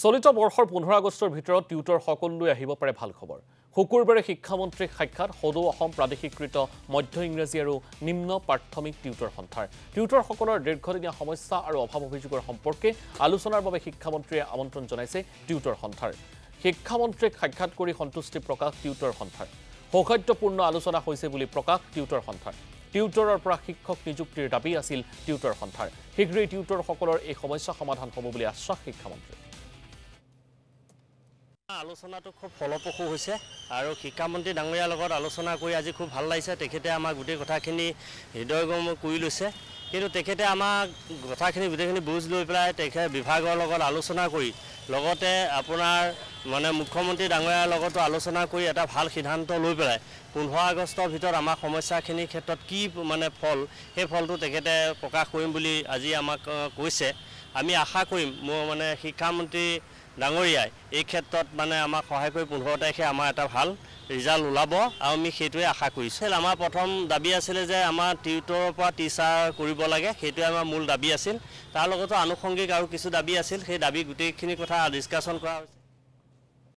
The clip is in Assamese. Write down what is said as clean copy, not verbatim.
চলিত বৰ্ষৰ 15 আগষ্টৰ ভিতৰত টিউটৰ সকললৈ আহিব পাৰে ভাল খবৰ। শুকুৰবাৰে শিক্ষামন্ত্ৰীক সাক্ষাৎ সদৌ অসম প্ৰাদেশিকৃত মধ্য ইংৰাজী আৰু নিম্ন প্ৰাথমিক টিউটৰ সন্থাৰ। টিউটৰ সকলৰ দীৰ্ঘদিনীয়া সমস্যা আৰু অভাৱ অভিযোগৰ সম্পৰ্কে আলোচনাৰ বাবে শিক্ষামন্ত্ৰীয়ে আমন্ত্ৰণ জনাইছে টিউটৰ সন্থাৰ। শিক্ষামন্ত্ৰীক সাক্ষাৎ কৰি সন্তুষ্টি প্ৰকাশ টিউটৰ সন্থাৰ। সৌহাৰ্দ্যপূৰ্ণ আলোচনা হৈছে বুলি প্ৰকাশ টিউটৰ সন্থাৰ। টিউটৰৰ পৰা শিক্ষক নিযুক্তিৰ দাবী আছিল টিউটৰ সন্থাৰ। শীঘ্ৰেই টিউটৰ সকলৰ এই সমস্যা সমাধান হ'ব বুলি আশ্বাস শিক্ষামন্ত্ৰী। আলোচনাটো খুব ফলপ্ৰসূ হৈছে আৰু শিক্ষামন্ত্ৰী ডাঙৰীয়াৰ লগত আলোচনা কৰি আজি খুব ভাল লাগিছে। তেখেতে আমাৰ গোটেই কথাখিনি হৃদয়গম কৰি লৈছে, কিন্তু তেখেতে আমাক কথাখিনি গোটেইখিনি বুজ লৈ পেলাই তেখেতে বিভাগৰ লগত আলোচনা কৰি লগতে আপোনাৰ মুখ্যমন্ত্ৰী ডাঙৰীয়াৰ লগতো আলোচনা কৰি এটা ভাল সিদ্ধান্ত লৈ পেলাই 15 আগষ্টৰ ভিতৰত আমাৰ সমস্যাখিনিৰ ক্ষেত্ৰত কি ফল, সেই ফলটো তেখেতে প্ৰকাশ কৰিম বুলি আজি আমাক কৈছে। আমি আশা কৰিম শিক্ষামন্ত্ৰী ডাঙৰীয়াই এই ক্ষেত্ৰত আমাক সহায় কৰি 15 তাৰিখে আমাৰ এটা ভাল ৰিজাল্ট ওলাব আৰু আমি সেইটোৱে আশা কৰিছোঁ। আমাৰ প্ৰথম দাবী আছিলে যে আমাৰ টিউটৰৰ পৰা টিচাৰ কৰিব লাগে, সেইটোৱে আমাৰ মূল দাবী আছিল। তাৰ লগতো আনুষংগিক আৰু কিছু দাবী আছিল, সেই দাবী গোটেইখিনি কথা ডিছকাশ্যন কৰা হৈছে।